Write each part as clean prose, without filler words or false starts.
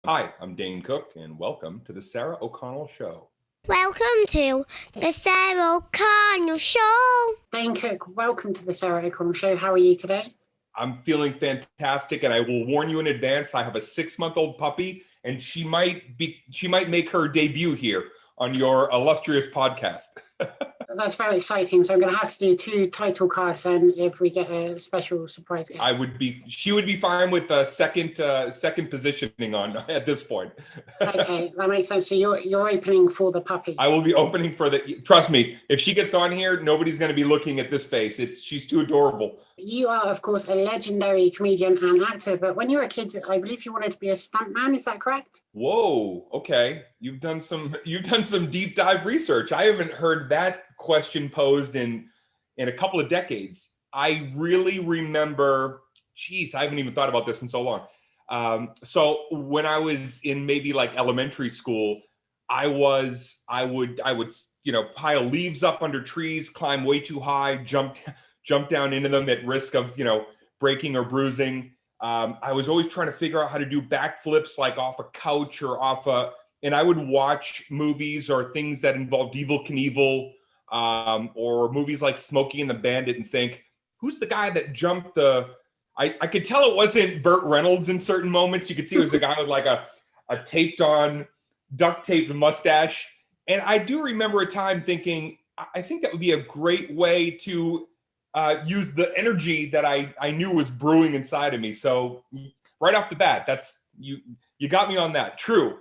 Hi, I'm Dane Cook, and welcome to the Sarah O'Connell Show. Welcome to the Sarah O'Connell Show. Dane Cook, welcome to the Sarah O'Connell Show. How are you today? I'm feeling fantastic, and I will warn you in advance, I have a 6-month-old puppy, and she might make her debut here on your illustrious podcast. That's very exciting. So I'm going to have to do 2 title cards then if we get a special surprise guest. She would be fine with second positioning on at this point. Okay, that makes sense. So you're opening for the puppy. I will be opening for trust me, if she gets on here, nobody's going to be looking at this face. She's too adorable. You are, of course, a legendary comedian and actor, but when you were a kid, I believe you wanted to be a stuntman. Is that correct? Whoa, okay. You've done some deep dive research. I haven't heard that question posed in a couple of decades. I really remember, I haven't even thought about this in so long. So when I was in maybe like elementary school, I would pile leaves up under trees, climb way too high, jump down into them at risk of breaking or bruising. I was always trying to figure out how to do backflips like off a couch or and I would watch movies or things that involved Evel Knievel, or movies like Smokey and the Bandit and think, who's the guy that jumped I could tell it wasn't Burt Reynolds in certain moments. You could see it was a guy with like a taped on, duct taped mustache. And I do remember a time thinking, I think that would be a great way to use the energy that I knew was brewing inside of me. So right off the bat, that's you got me on that. True.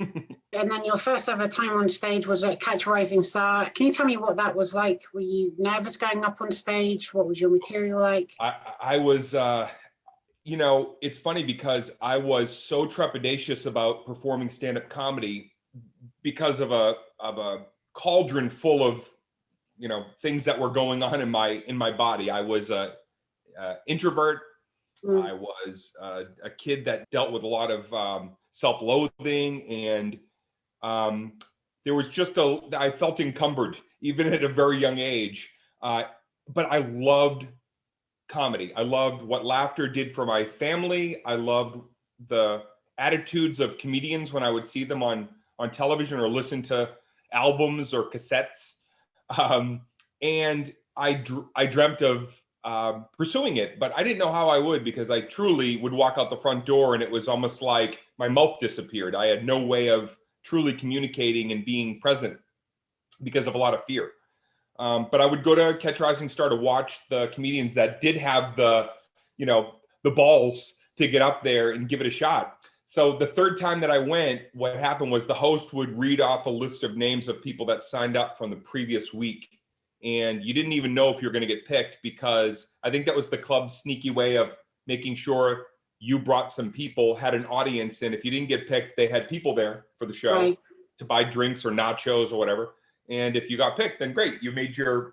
And then your first ever time on stage was at Catch a Rising Star. Can you tell me what that was like? Were you nervous going up on stage? What was your material like? I was, it's funny because I was so trepidatious about performing stand-up comedy because of a cauldron full of things that were going on in my body. I was a introvert. I was a kid that dealt with a lot of self-loathing, and there was I felt encumbered even at a very young age. But I loved comedy. I loved what laughter did for my family. I loved the attitudes of comedians when I would see them on television or listen to albums or cassettes. And I dreamt of pursuing it, but I didn't know how I would, because I truly would walk out the front door and it was almost like my mouth disappeared. I had no way of truly communicating and being present because of a lot of fear. But I would go to Catch Rising Star to watch the comedians that did have the balls to get up there and give it a shot. So the third time that I went, what happened was the host would read off a list of names of people that signed up from the previous week. And you didn't even know if you were going to get picked, because I think that was the club's sneaky way of making sure you brought some people, had an audience. And if you didn't get picked, they had people there for the show, right, to buy drinks or nachos or whatever. And if you got picked, then great, you made your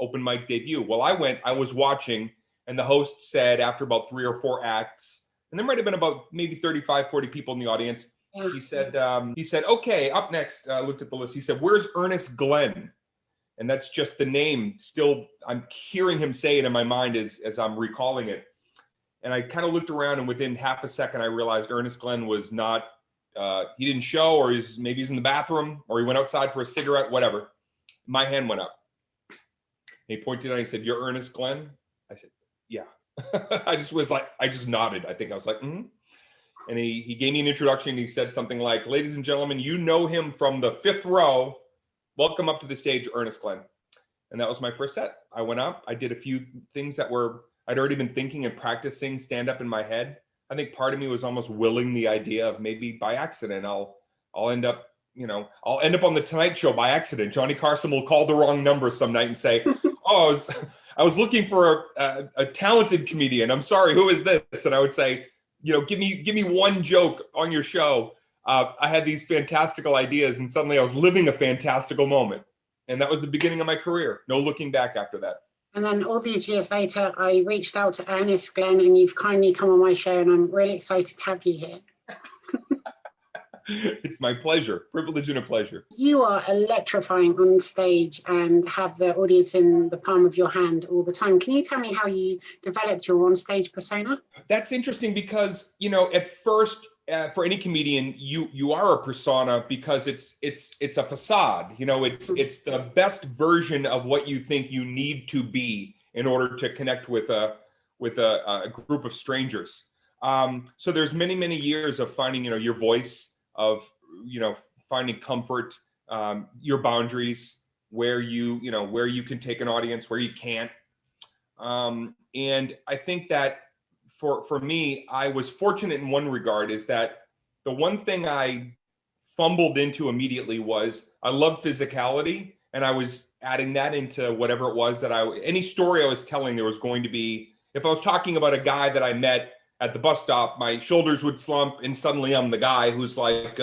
open mic debut. Well, I was watching, and the host said after about 3 or 4 acts, and there might have been about maybe 35, 40 people in the audience. Yeah. He said, okay, up next, looked at the list. He said, where's Ernest Glenn? And that's just the name. Still, I'm hearing him say it in my mind as I'm recalling it. And I kind of looked around, and within half a second, I realized Ernest Glenn was not, he didn't show, or maybe he's in the bathroom, or he went outside for a cigarette, whatever. My hand went up. He pointed out and he said, you're Ernest Glenn? I said, yeah. I just nodded. I think I was like, mm-hmm. And he gave me an introduction. He said something like, ladies and gentlemen, you know him from the 5th row. Welcome up to the stage, Ernest Glenn. And that was my first set. I went up. I did a few things that I'd already been thinking and practicing stand up in my head. I think part of me was almost willing the idea of maybe by accident, I'll end up on the Tonight Show by accident. Johnny Carson will call the wrong number some night and say, oh, I was looking for a talented comedian. I'm sorry, who is this? And I would say, give me one joke on your show. I had these fantastical ideas, and suddenly I was living a fantastical moment. And that was the beginning of my career. No looking back after that. And then all these years later, I reached out to Ernest Glenn, and you've kindly come on my show, and I'm really excited to have you here. It's my pleasure, privilege and a pleasure. You are electrifying on stage and have the audience in the palm of your hand all the time. Can you tell me how you developed your on-stage persona? That's interesting because, at first, for any comedian, you are a persona because it's a facade. You know, it's the best version of what you think you need to be in order to connect with a group of strangers. So there's many years of finding, you know, your voice, of, you know, finding comfort, your boundaries, where you can take an audience, where you can't. And I think that for me, I was fortunate in one regard, is that the one thing I fumbled into immediately was I love physicality, and I was adding that into whatever it was that any story I was telling, there was going to be, if I was talking about a guy that I met at the bus stop, my shoulders would slump and suddenly I'm the guy who's like,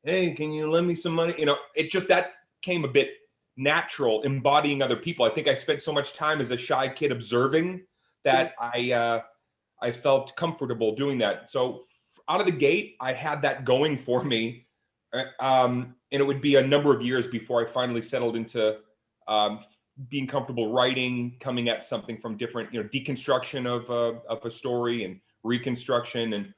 hey, can you lend me some money? You know, it just, that came a bit natural, embodying other people. I think I spent so much time as a shy kid observing that I felt comfortable doing that. So out of the gate, I had that going for me. And it would be a number of years before I finally settled into being comfortable writing, coming at something from different, you know, deconstruction of a story and reconstruction. And it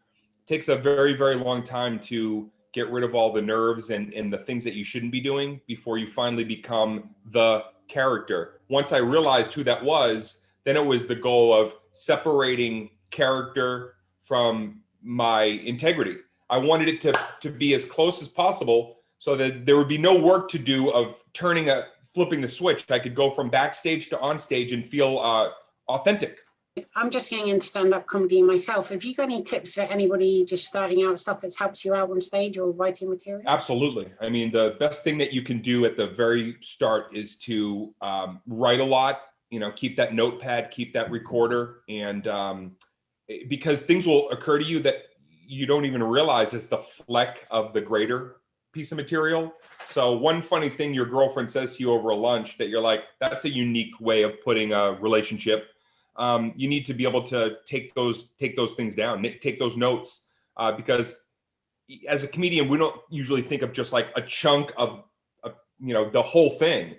takes a very long time to get rid of all the nerves and the things that you shouldn't be doing before you finally become the character. Once I realized who that was, then it was the goal of separating character from my integrity. I wanted it to be as close as possible so that there would be no work to do of flipping the switch. I could go from backstage to on stage and feel authentic. I'm just getting into stand-up comedy myself. Have you got any tips for anybody just starting out, stuff that's helped you out on stage or writing material? Absolutely. I mean, the best thing that you can do at the very start is to write a lot, you know, keep that notepad, keep that recorder, and because things will occur to you that you don't even realize is the fleck of the greater piece of material. So one funny thing your girlfriend says to you over a lunch that you're like, that's a unique way of putting a relationship. You need to be able to take those things down, take those notes, because as a comedian, we don't usually think of just like a chunk of, you know, the whole thing.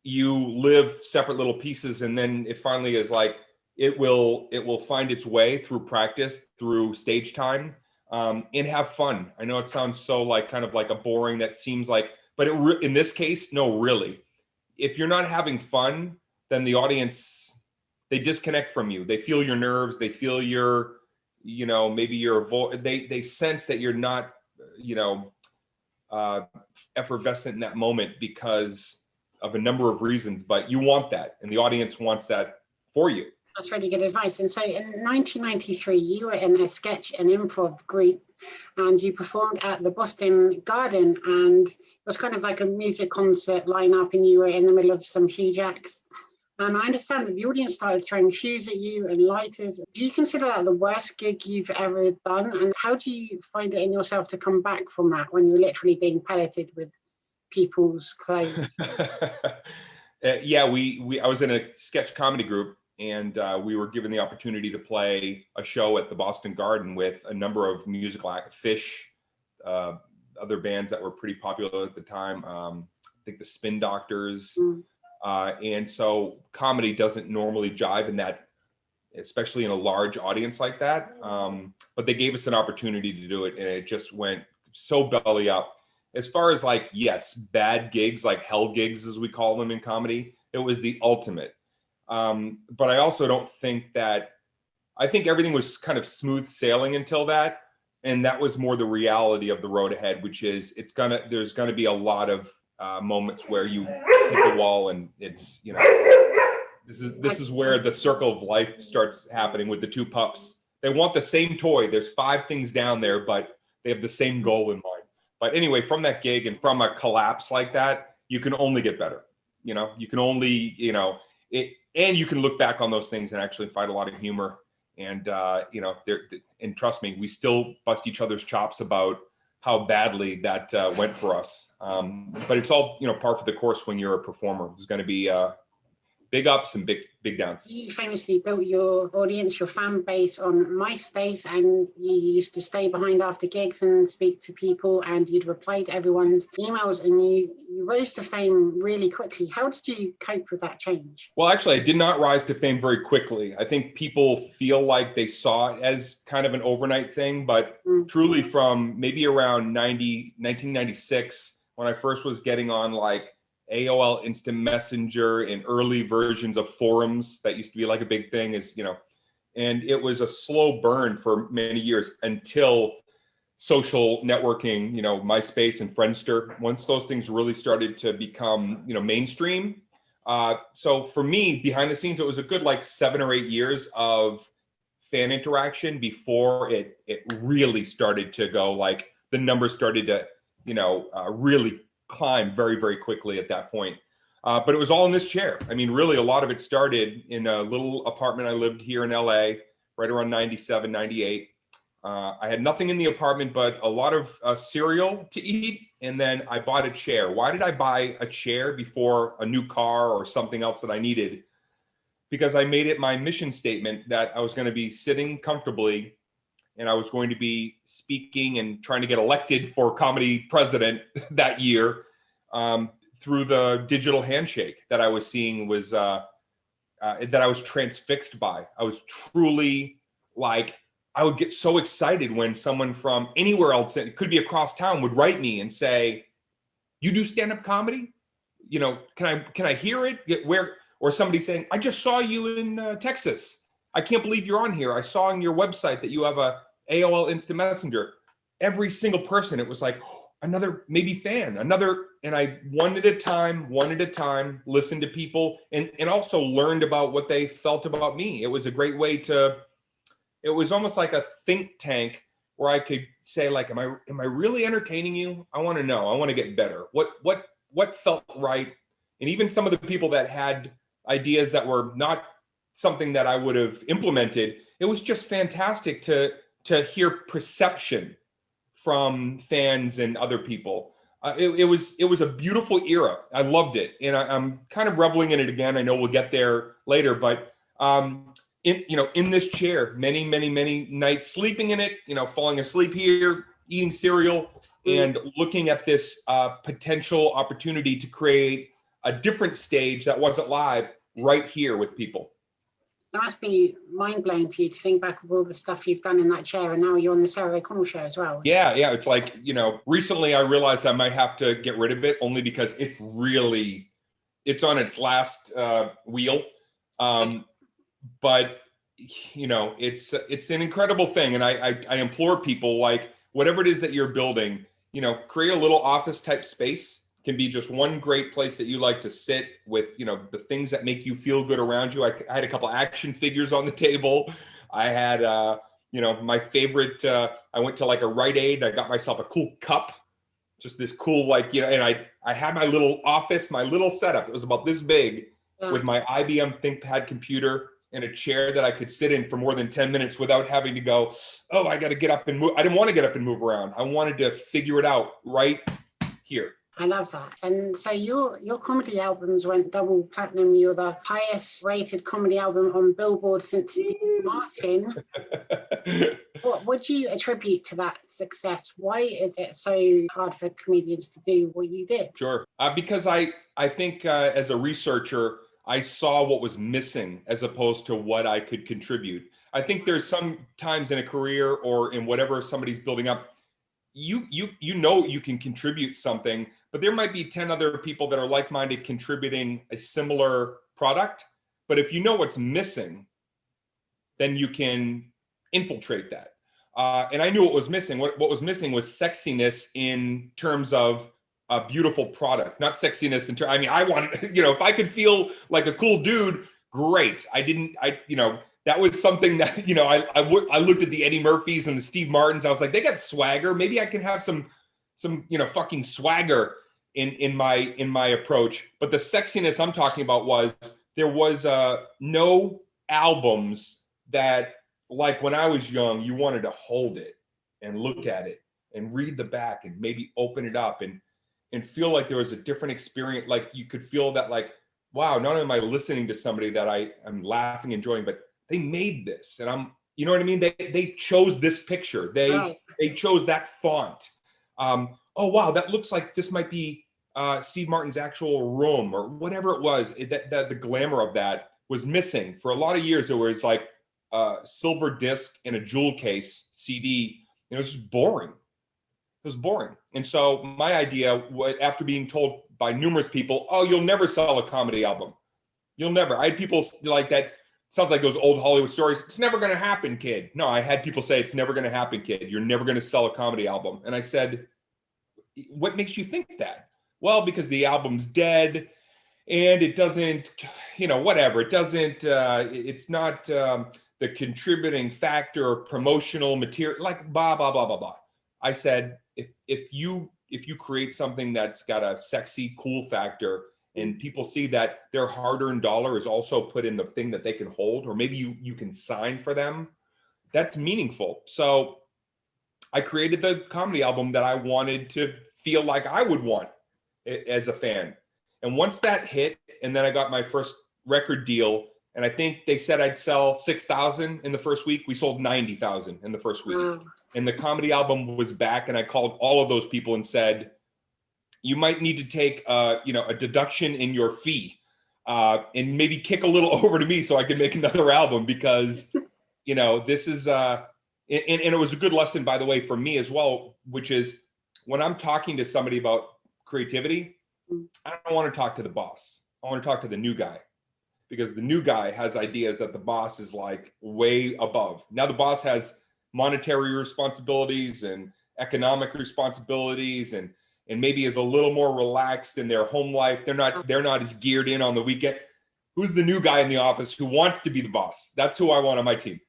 You live separate little pieces, and then it finally is like, it will find its way through practice, through stage time, and have fun. I know it sounds so like kind of like a boring, that seems like, but in this case, no, really. If you're not having fun, then the audience, they disconnect from you. They feel your nerves. They feel your, you know, maybe your they sense that you're not, you know, effervescent in that moment because of a number of reasons. But you want that, and the audience wants that for you. That's really good advice. And so in 1993, you were in a sketch and improv group, and you performed at the Boston Garden, and it was kind of like a music concert lineup, and you were in the middle of some huge acts. And I understand that the audience started throwing shoes at you and lighters. Do you consider that the worst gig you've ever done? And how do you find it in yourself to come back from that when you're literally being pelleted with people's clothes? Yeah, I was in a sketch comedy group, and we were given the opportunity to play a show at the Boston Garden with a number of musical acts, Fish, other bands that were pretty popular at the time. I think the Spin Doctors. And so comedy doesn't normally jive in that, especially in a large audience like that. But they gave us an opportunity to do it, and it just went so belly up. As far as like, yes, bad gigs, like hell gigs, as we call them in comedy, it was the ultimate. But I also don't think that, I think everything was kind of smooth sailing until that. And that was more the reality of the road ahead, which is there's gonna be a lot of moments where you hit the wall, and it's, you know, this is where the circle of life starts happening with the two pups. They want the same toy. There's 5 things down there, but they have the same goal in mind. But anyway, from that gig and from a collapse like that, you can only get better. You know, you can only, you know, and you can look back on those things and actually find a lot of humor. And you know, and trust me, we still bust each other's chops about how badly that went for us. But it's all, you know, par for the course when you're a performer. There's going to be big ups and big downs. You famously built your audience, your fan base on MySpace, and you used to stay behind after gigs and speak to people, and you'd reply to everyone's emails, and you rose to fame really quickly. How did you cope with that change? Well, actually, I did not rise to fame very quickly. I think people feel like they saw it as kind of an overnight thing, but truly from maybe around 1996, when I first was getting on like AOL Instant Messenger and early versions of forums that used to be like a big thing, is, you know, and it was a slow burn for many years until social networking, you know, MySpace and Friendster, once those things really started to become, you know, mainstream. So for me, behind the scenes, it was a good like 7 or 8 years of fan interaction before it really started to go, like the numbers started to, you know, really climb very, very quickly at that point. But it was all in this chair. I mean, really, a lot of it started in a little apartment I lived here in LA, right around 97, 98. I had nothing in the apartment but a lot of cereal to eat. And then I bought a chair. Why did I buy a chair before a new car or something else that I needed? Because I made it my mission statement that I was going to be sitting comfortably and I was going to be speaking and trying to get elected for comedy president that year, through the digital handshake that I was seeing was, that I was transfixed by. I was truly like, I would get so excited when someone from anywhere else, it could be across town, would write me and say, "You do stand-up comedy? You know, can I hear it? Where?" Or somebody saying, "I just saw you in Texas. I can't believe you're on here. I saw on your website that you have a AOL Instant Messenger." Every single person, it was like, oh, another maybe fan, another, and I one at a time, listened to people and also learned about what they felt about me. It was a great way to, it was almost like a think tank where I could say like, am I really entertaining you? I want to know, I want to get better. What felt right? And even some of the people that had ideas that were not something that I would have implemented, it was just fantastic to hear perception from fans and other people. It was a beautiful era. I loved it, and I'm kind of reveling in it again. I know we'll get there later, but in this chair, many nights sleeping in it, falling asleep here, eating cereal, and looking at this potential opportunity to create a different stage that wasn't live right here with people. It must be mind-blowing for you to think back of all the stuff you've done in that chair, and now you're on the Sarah O'Connell show as well. Yeah. It's like, recently I realized I might have to get rid of it only because it's on its last wheel. But it's an incredible thing. And I implore people, like, whatever it is that you're building, create a little office type space. Can be just one great place that you like to sit with, the things that make you feel good around you. I had a couple action figures on the table. I had, my favorite, I went to like a Rite Aid. I got myself a cool cup, just this cool, and I had my little office, my little setup. It was about this big with my IBM ThinkPad computer and a chair that I could sit in for more than 10 minutes without having to go, oh, I got to get up and move. I didn't want to get up and move around. I wanted to figure it out right here. I love that. And so your comedy albums went double platinum. You're the highest rated comedy album on Billboard since Steve Martin. What would you attribute to that success? Why is it so hard for comedians to do what you did? Sure. Because I think as a researcher, I saw what was missing as opposed to what I could contribute. I think there's some times in a career or in whatever somebody's building up, you can contribute something, but there might be 10 other people that are like-minded contributing a similar product. But if you know what's missing, then you can infiltrate that. And I knew what was missing. What was missing was sexiness in terms of a beautiful product, not sexiness in terms, I wanted, if I could feel like a cool dude, great. That was something that, I looked at the Eddie Murphys and the Steve Martins. I was like, they got swagger. Maybe I can have some fucking swagger in my approach. But the sexiness I'm talking about was there was no albums that, like when I was young, you wanted to hold it and look at it and read the back and maybe open it up and feel like there was a different experience. Like you could feel that, like, wow, not only am I listening to somebody that I'm laughing, enjoying, but they made this, and you know what I mean? They chose this picture. They chose that font. Oh wow, that looks like this might be Steve Martin's actual room or whatever it was. That the glamour of that was missing for a lot of years. It was like a silver disc in a jewel case CD. It was just boring. It was boring. And so my idea was, after being told by numerous people, oh, you'll never sell a comedy album. You'll never. I had people like that. Sounds like those old Hollywood stories. It's never going to happen, kid. No, I had people say it's never going to happen, kid. You're never going to sell a comedy album. And I said, what makes you think that? Well, because the album's dead and it doesn't, whatever. It doesn't, it's not the contributing factor of promotional material, like blah, blah, blah, blah, blah. I said, if you create something that's got a sexy, cool factor, and people see that their hard-earned dollar is also put in the thing that they can hold, or maybe you can sign for them, that's meaningful. So I created the comedy album that I wanted to feel like I would want as a fan. And once that hit, and then I got my first record deal, and I think they said I'd sell 6,000 in the first week. We sold 90,000 in the first week. Wow. And the comedy album was back, and I called all of those people and said, you might need to take a deduction in your fee and maybe kick a little over to me so I can make another album, because this is and it was a good lesson, by the way, for me as well, which is when I'm talking to somebody about creativity, I don't want to talk to the boss. I want to talk to the new guy, because the new guy has ideas that the boss is like way above. Now the boss has monetary responsibilities and economic responsibilities, and maybe is a little more relaxed in their home life. They're not as geared in on the weekend. Who's the new guy in the office who wants to be the boss? That's who I want on my team.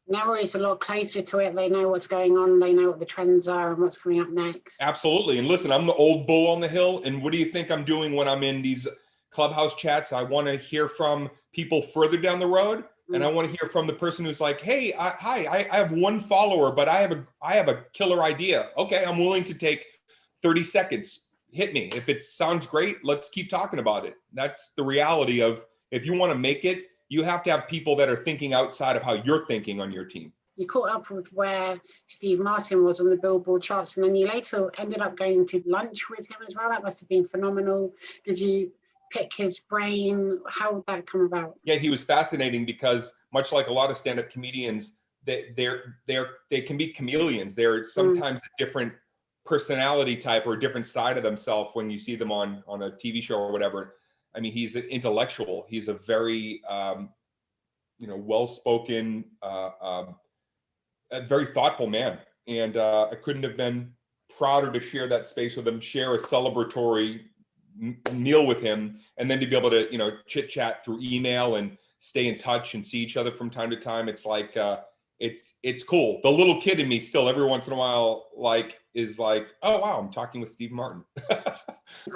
Now it's a lot closer to it. They know what's going on. They know what the trends are and what's coming up next. Absolutely. And listen, I'm the old bull on the hill. And what do you think I'm doing when I'm in these Clubhouse chats? I want to hear from people further down the road. And I want to hear from the person who's like, hey, I have one follower, but I have a killer idea. Okay, I'm willing to take 30 seconds. Hit me. If it sounds great, let's keep talking about it. That's the reality of, if you want to make it, you have to have people that are thinking outside of how you're thinking on your team. You caught up with where Steve Martin was on the Billboard charts, and then you later ended up going to lunch with him as well. That must have been phenomenal. Did you pick his brain? How did that come about? Yeah, he was fascinating because, much like a lot of stand-up comedians, they can be chameleons. They're sometimes a different personality type or a different side of themselves when you see them on a TV show or whatever. I mean, he's an intellectual. He's a very, well-spoken, a very thoughtful man. And I couldn't have been prouder to share that space with him, share a celebratory meal with him, and then to be able to, chit chat through email and stay in touch and see each other from time to time. It's like, it's cool. The little kid in me still every once in a while, is like, oh, wow, I'm talking with Steve Martin.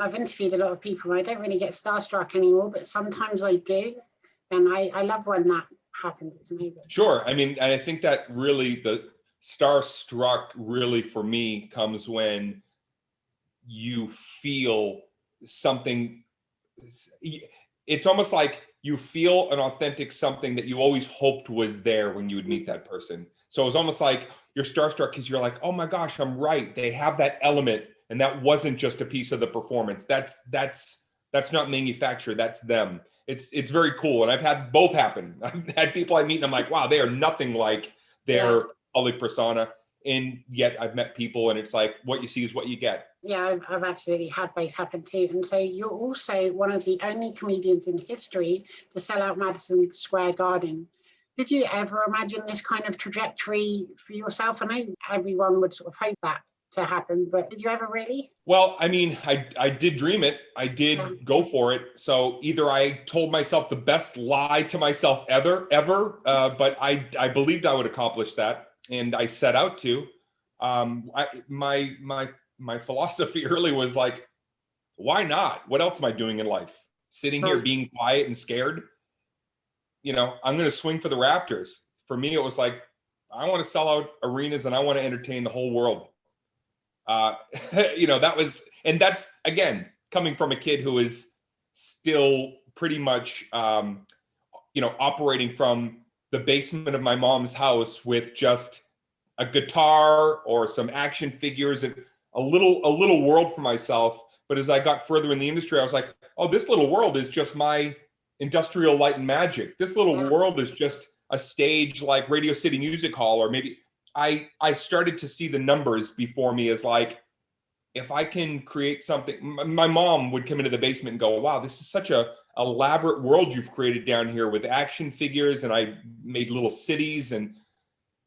I've interviewed a lot of people. I don't really get starstruck anymore, but sometimes I do. And I love when that happens. It's amazing. Sure. I mean, and I think that really the starstruck really for me comes when you feel something. It's almost like you feel an authentic something that you always hoped was there when you would meet that person. So it's almost like you're starstruck because you're like, oh my gosh, I'm right. They have that element. And that wasn't just a piece of the performance. That's not manufactured. That's them. It's very cool. And I've had both happen. I've had people I meet and I'm like, wow, they are nothing like their public persona. And yet I've met people and it's like, what you see is what you get. Yeah, I've absolutely had both happen too. And so you're also one of the only comedians in history to sell out Madison Square Garden. Did you ever imagine this kind of trajectory for yourself? I know everyone would sort of hope that to happen, but did you ever really? Well, I mean, I did dream it. I did go for it. So either I told myself the best lie to myself ever, but I believed I would accomplish that. And I set out to. My philosophy early was like, why not? What else am I doing in life? Sitting here being quiet and scared? I'm going to swing for the rafters. For me, it was like, I want to sell out arenas and I want to entertain the whole world. That was, and that's, again, coming from a kid who is still pretty much, operating from the basement of my mom's house with just a guitar or some action figures and a little world for myself. But as I got further in the industry, I was like, oh, this little world is just my Industrial Light and Magic. This little world is just a stage like Radio City Music Hall, or maybe I started to see the numbers before me as like, if I can create something. My mom would come into the basement and go, wow, this is such a elaborate world you've created down here with action figures. And I made little cities and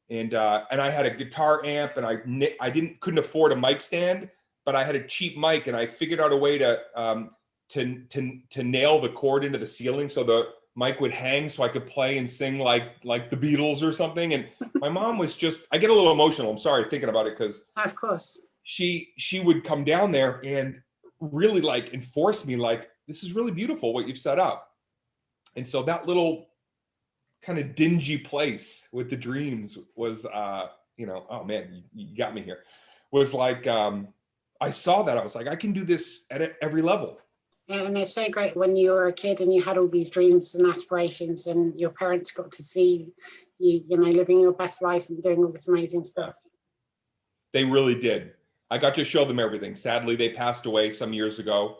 I had a guitar amp, and I couldn't afford a mic stand, but I had a cheap mic, and I figured out a way to nail the cord into the ceiling so the mic would hang so I could play and sing like the Beatles or something. And my mom was just, I get a little emotional. I'm sorry thinking about it, because of course she would come down there and really like enforce me, like, this is really beautiful what you've set up. And so that little kind of dingy place with the dreams was, oh man, you got me here. Was like, I saw that, I was like, I can do this at every level. And it's so great when you were a kid and you had all these dreams and aspirations, and your parents got to see you, living your best life and doing all this amazing stuff. They really did. I got to show them everything. Sadly, they passed away some years ago.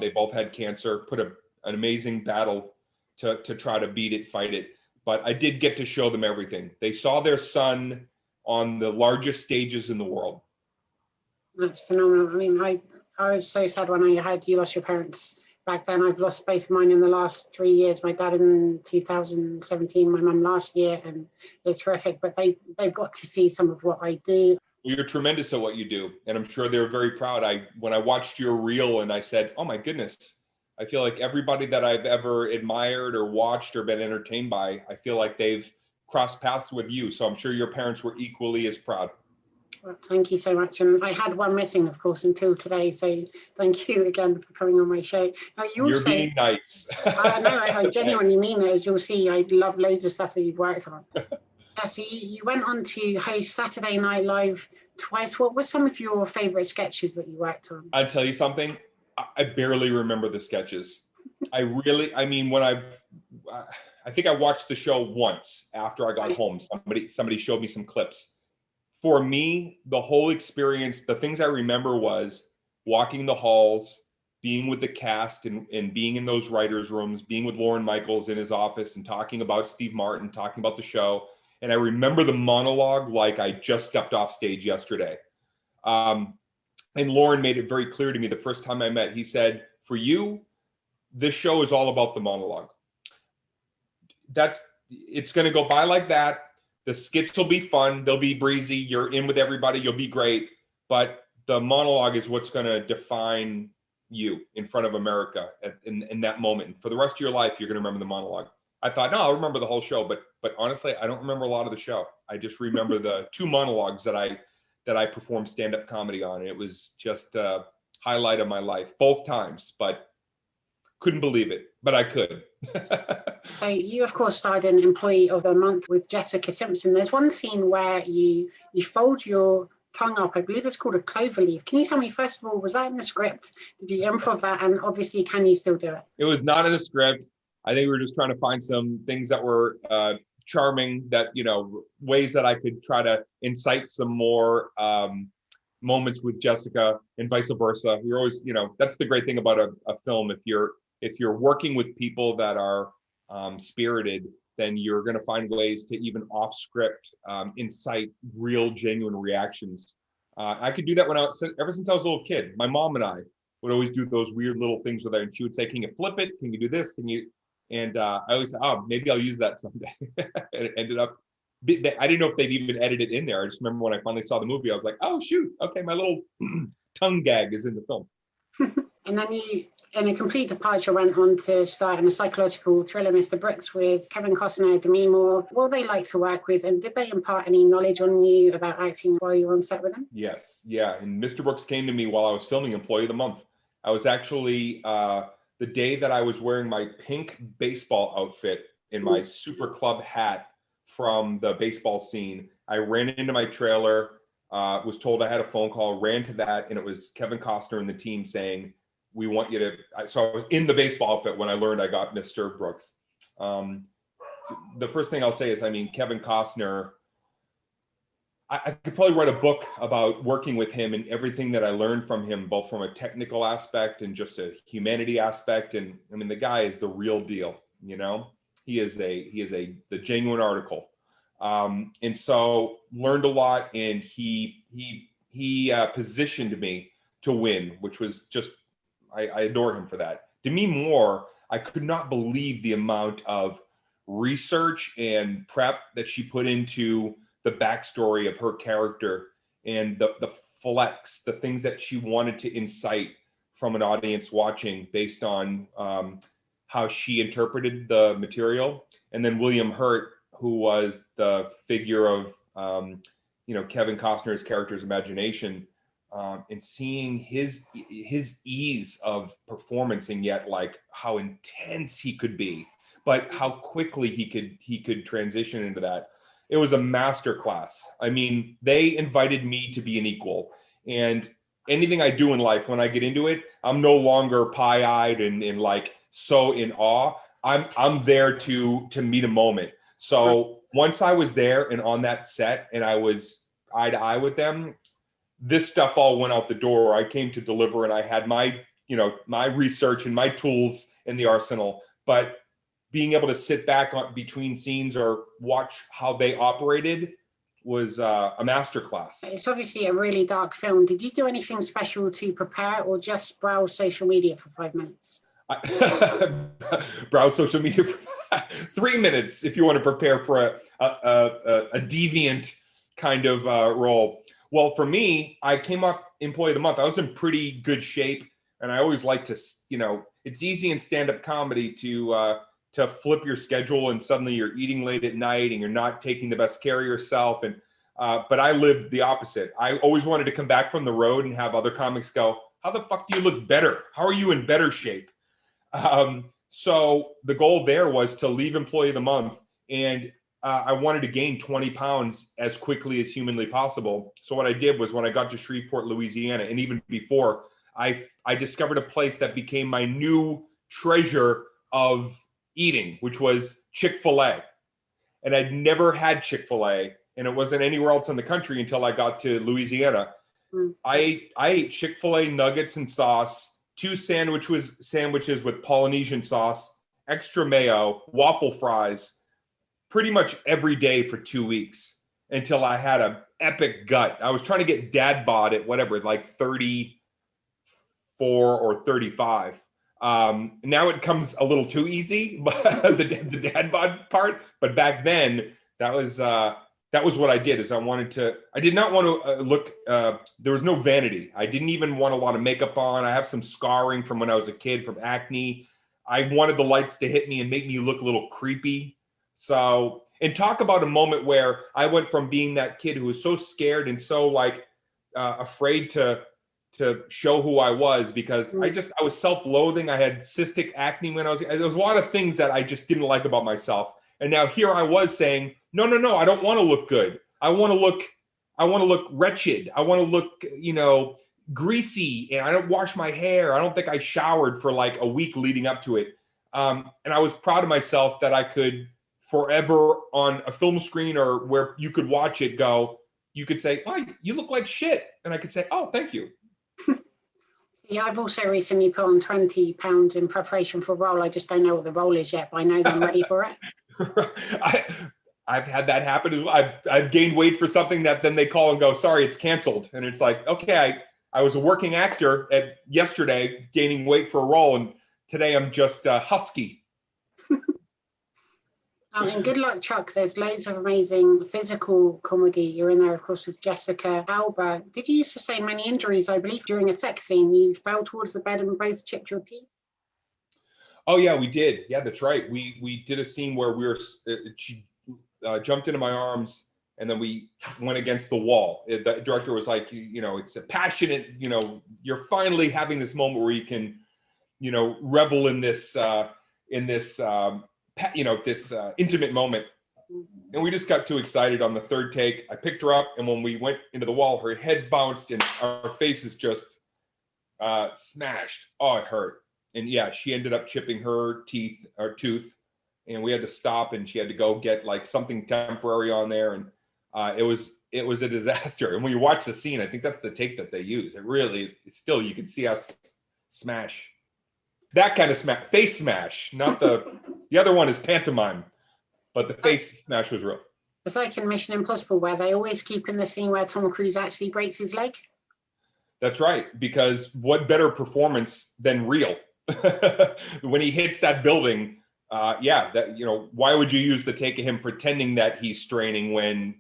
They both had cancer, put an amazing battle to try to beat it, fight it. But I did get to show them everything. They saw their son on the largest stages in the world. That's phenomenal. I mean, I was so sad when you lost your parents back then. I've lost both of mine in the last 3 years. My dad in 2017, my mum last year, and it's horrific. But they've got to see some of what I do. You're tremendous at what you do, and I'm sure they're very proud. When I watched your reel, and I said, oh my goodness, I feel like everybody that I've ever admired or watched or been entertained by, I feel like they've crossed paths with you. So I'm sure your parents were equally as proud. Well, thank you so much. And I had one missing, of course, until today. So thank you again for coming on my show. Now, you're being nice. I genuinely mean it. As you'll see, I love loads of stuff that you've worked on. So you went on to host Saturday Night Live twice. What were some of your favorite sketches that you worked on? I'll tell you something. I barely remember the sketches. I think I watched the show once after I got home. Somebody showed me some clips. For me, the whole experience, the things I remember was walking the halls, being with the cast and being in those writers' rooms, being with Lorne Michaels in his office and talking about Steve Martin, talking about the show. And I remember the monologue like I just stepped off stage yesterday. And Lorne made it very clear to me the first time I met. He said, for you, this show is all about the monologue. It's going to go by like that. The skits will be fun. They'll be breezy. You're in with everybody. You'll be great. But the monologue is what's going to define you in front of America in that moment. And for the rest of your life, you're going to remember the monologue. I thought, no, I'll remember the whole show. But honestly, I don't remember a lot of the show. I just remember the two monologues that I performed stand-up comedy on. It was just a highlight of my life, both times. But couldn't believe it. But I could. So you, of course, starred in Employee of the Month with Jessica Simpson. There's one scene where you fold your tongue up. I believe it's called a cloverleaf. Can you tell me, first of all, was that in the script? Did you improv that? And obviously, can you still do it? It was not in the script. I think we were just trying to find some things that were charming, that, ways that I could try to incite some more moments with Jessica and vice versa. You're always, that's the great thing about a film. If you're working with people that are spirited, then you're going to find ways to even off script incite real genuine reactions. I could do that ever since I was a little kid. My mom and I would always do those weird little things with her, and she would say, can you flip it? Can you do this? Can you? And I always said, oh, maybe I'll use that someday. And it ended up, I didn't know if they'd even edit it in there. I just remember when I finally saw the movie, I was like, oh shoot, okay, my little tongue gag is in the film. And then you, in a complete departure, went on to star in a psychological thriller, Mr. Brooks, with Kevin Costner, Demi Moore. What were they like to work with, and did they impart any knowledge on you about acting while you were on set with them? Yes, yeah. And Mr. Brooks came to me while I was filming Employee of the Month. I was actually, the day that I was wearing my pink baseball outfit and my super club hat from the baseball scene, I ran into my trailer, was told I had a phone call, ran to that, and it was Kevin Costner and the team saying, we want you to, so I was in the baseball outfit when I learned I got Mr. Brooks. The first thing I'll say is, I mean, Kevin Costner, I could probably write a book about working with him and everything that I learned from him, both from a technical aspect and just a humanity aspect. And I mean, the guy is the real deal, you know, he is the genuine article. And so learned a lot, and he positioned me to win, which was just, I adore him for that. Demi Moore, I could not believe the amount of research and prep that she put into the backstory of her character, and the flex, the things that she wanted to incite from an audience watching based on how she interpreted the material. And then William Hurt, who was the figure of, Kevin Costner's character's imagination, and seeing his ease of performance, and yet like how intense he could be, but how quickly he could transition into that. It was a master class. I mean, they invited me to be an equal, and anything I do in life, when I get into it, I'm no longer pie-eyed and like so in awe. I'm there to meet a moment. So once I was there and on that set and I was eye to eye with them, this stuff all went out the door. I came to deliver, and I had my research and my tools in the arsenal, but being able to sit back on between scenes or watch how they operated was a masterclass. It's obviously a really dark film. Did you do anything special to prepare, or just browse social media for 5 minutes? Browse social media for 3 minutes if you want to prepare for a deviant kind of role. Well, for me, I came up Employee of the Month. I was in pretty good shape, and I always like to, it's easy in stand-up comedy to flip your schedule, and suddenly you're eating late at night and you're not taking the best care of yourself. And but I lived the opposite. I always wanted to come back from the road and have other comics go, how the fuck do you look better? How are you in better shape? So the goal there was to leave Employee of the Month, and I wanted to gain 20 pounds as quickly as humanly possible. So what I did was, when I got to Shreveport, Louisiana, and even before, I discovered a place that became my new treasure of eating, which was Chick-fil-A. And I'd never had Chick-fil-A, and it wasn't anywhere else in the country until I got to Louisiana. I ate Chick-fil-A nuggets and sauce, 2 sandwiches with Polynesian sauce, extra mayo, waffle fries, pretty much every day for 2 weeks, until I had an epic gut. I was trying to get dad bod at whatever, like 34 or 35. Now it comes a little too easy, but the dad bod part. But back then, that was what I did. Is I did not want to look. There was no vanity. I didn't even want a lot of makeup on. I have some scarring from when I was a kid from acne. I wanted the lights to hit me and make me look a little creepy. So, and talk about a moment where I went from being that kid who was so scared and so like afraid to show who I was, because I was self-loathing. I had cystic acne when there was a lot of things that I just didn't like about myself. And now here I was saying, no, I don't want to look good. I want to look wretched. I want to look, greasy, and I don't wash my hair. I don't think I showered for like a week leading up to it. And I was proud of myself that I could forever on a film screen, or where you could watch it go, you could say, oh, you look like shit. And I could say, oh, thank you. Yeah, I've also recently put on 20 pounds in preparation for a role. I just don't know what the role is yet, but I know that I'm ready for it. I've had that happen. I've gained weight for something that then they call and go, sorry, it's canceled. And it's like, okay, I was a working actor yesterday gaining weight for a role, and today I'm just husky. And good luck, Chuck. There's loads of amazing physical comedy. You're in there, of course, with Jessica Alba. Did you sustain many injuries? I believe during a sex scene, you fell towards the bed and both chipped your teeth. Oh yeah, we did. Yeah, that's right. We did a scene where she jumped into my arms, and then we went against the wall. The director was like, it's a passionate, you're finally having this moment where you can, revel in this intimate moment. And we just got too excited on the third take. I picked her up, and when we went into the wall, her head bounced, and our faces just smashed. Oh, it hurt. And yeah, she ended up chipping her tooth, and we had to stop, and she had to go get like something temporary on there. And it was a disaster. And when you watch the scene, I think that's the take that they use. It really, still, you can see us smash. That kind of face smash, not the other one is pantomime, but the face smash was real. It's like in Mission Impossible, where they always keep in the scene where Tom Cruise actually breaks his leg. That's right, because what better performance than real? When he hits that building, why would you use the take of him pretending that he's straining when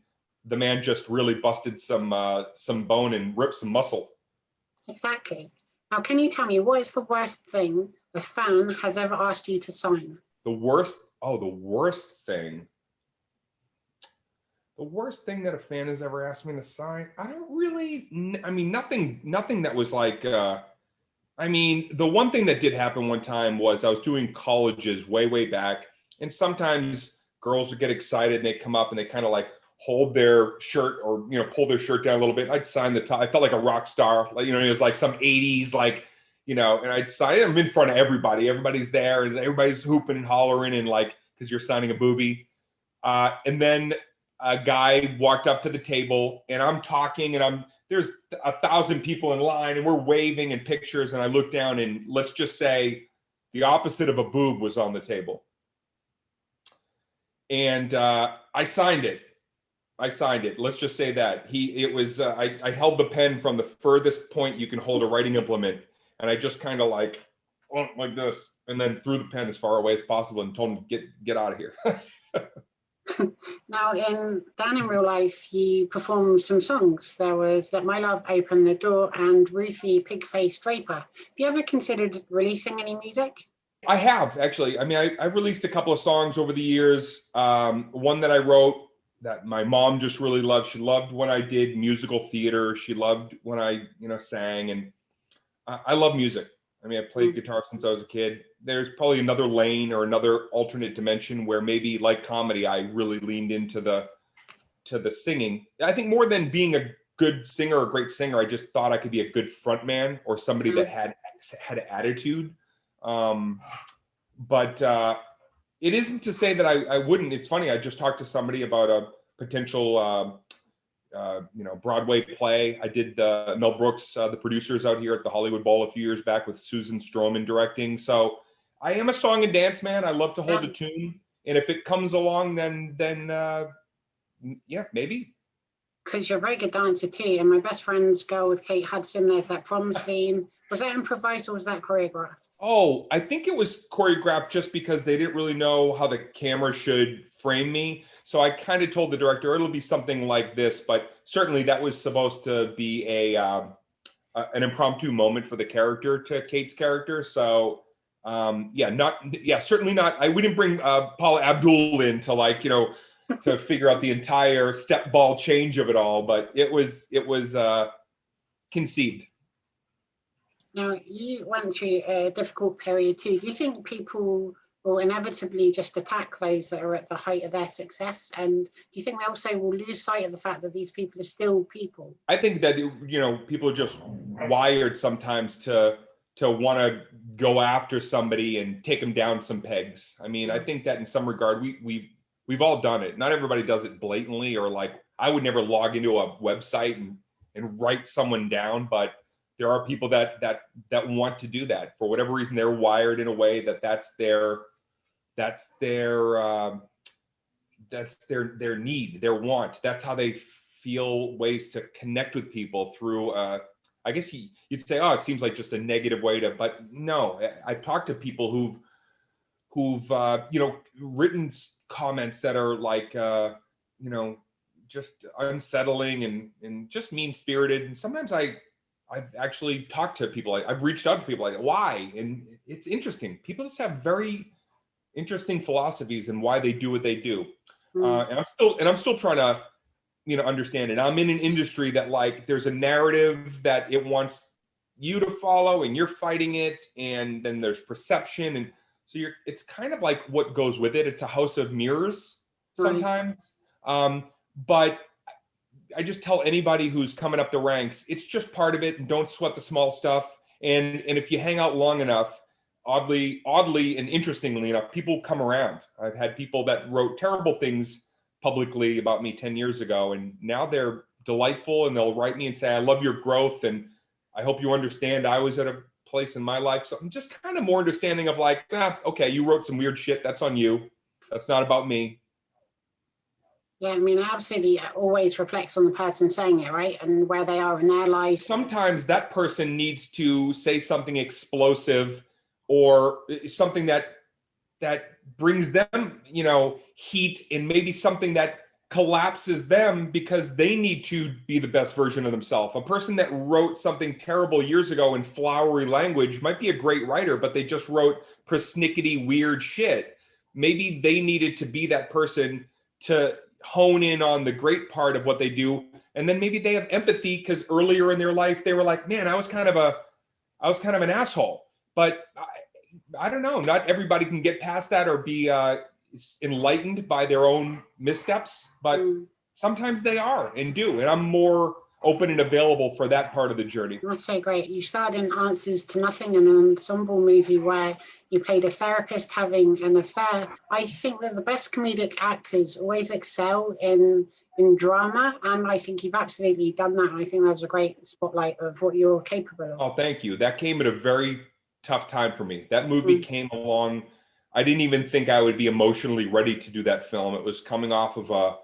the man just really busted some bone and ripped some muscle? Exactly. Now, can you tell me what is the worst thing a fan has ever asked you to sign? The worst thing. The worst thing that a fan has ever asked me to sign, I don't really, nothing that was like, the one thing that did happen one time was I was doing colleges way back, and sometimes girls would get excited and they come up and they kind of like hold their shirt or, pull their shirt down a little bit. I'd sign the top. I felt like a rock star, like, it was like some 80s, like, and I'd sign it. I'm in front of everybody. Everybody's there and everybody's hooping and hollering and like, cause you're signing a boobie. And then a guy walked up to the table and I'm talking and there's 1,000 people in line and we're waving and pictures. And I look down and let's just say the opposite of a boob was on the table. And I signed it. Let's just say that I held the pen from the furthest point you can hold a writing implement. And I just kind of like this, and then threw the pen as far away as possible and told him to get out of here. Now, down in real life, you performed some songs. There was Let My Love Open the Door and Ruthie Pigface Draper. Have you ever considered releasing any music? I have, actually. I've released a couple of songs over the years. One that I wrote that my mom just really loved. She loved when I did musical theater. She loved when I, sang. And I love music. I played guitar since I was a kid. There's probably another lane or another alternate dimension where maybe like comedy, I really leaned into the singing. I think more than being a good singer or a great singer, I just thought I could be a good front man or somebody that had attitude. But it isn't to say that I wouldn't. It's funny. I just talked to somebody about a potential, Broadway play. I did Mel Brooks, the producers out here at the Hollywood Bowl a few years back with Susan Stroman directing. So I am a song and dance man. I love to hold a tune. And if it comes along, then maybe. Because you're a very good dancer too. And my best friend's girl with Kate Hudson, there's that prom scene. Was that improvised or was that choreographed? Oh, I think it was choreographed just because they didn't really know how the camera should frame me. So I kind of told the director it'll be something like this, but certainly that was supposed to be an impromptu moment for the character to Kate's character. So certainly not. We didn't bring Paula Abdul in to to figure out the entire step ball change of it all, but it was conceived. Now, you went through a difficult period too. Do you think people will inevitably just attack those that are at the height of their success? And do you think they also will lose sight of the fact that these people are still people? I think that, people are just wired sometimes to want to go after somebody and take them down some pegs. I think that in some regard, we've all done it. Not everybody does it blatantly, or like, I would never log into a website and write someone down, but there are people that want to do that for whatever reason. They're wired in a way that's their need, their want. That's how they feel ways to connect with people through. I guess you'd say, oh, it seems like just a negative way to, but no. I've talked to people who've written comments that are like just unsettling and just mean spirited. And sometimes I've actually talked to people. I've reached out to people like, why? And it's interesting. People just have very interesting philosophies and why they do what they do. And I'm still trying to, understand it. I'm in an industry that like, there's a narrative that it wants you to follow and you're fighting it. And then there's perception. And so it's kind of like what goes with it. It's a house of mirrors sometimes. But I just tell anybody who's coming up the ranks, it's just part of it, and don't sweat the small stuff. And if you hang out long enough, oddly and interestingly enough, people come around. I've had people that wrote terrible things publicly about me 10 years ago, and now they're delightful, and they'll write me and say, I love your growth, and I hope you understand I was at a place in my life. So I'm just kind of more understanding of like, okay, you wrote some weird shit. That's on you. That's not about me. Yeah, I mean, absolutely, it always reflects on the person saying it, right? And where they are in their life. Sometimes that person needs to say something explosive or something that brings them, heat, and maybe something that collapses them because they need to be the best version of themselves. A person that wrote something terrible years ago in flowery language might be a great writer, but they just wrote persnickety weird shit. Maybe they needed to be that person to hone in on the great part of what they do, and then maybe they have empathy because earlier in their life they were like, man, I was kind of an asshole. But I don't know, not everybody can get past that or be enlightened by their own missteps, but sometimes they are and do, and I'm more open and available for that part of the journey. That's so great. You starred in Answers to Nothing, an ensemble movie where you played a therapist having an affair. I think that the best comedic actors always excel in drama, and I think you've absolutely done that. I think that was a great spotlight of what you're capable of. Oh, thank you. That came at a very tough time for me. That movie came along. I didn't even think I would be emotionally ready to do that film. It was coming off of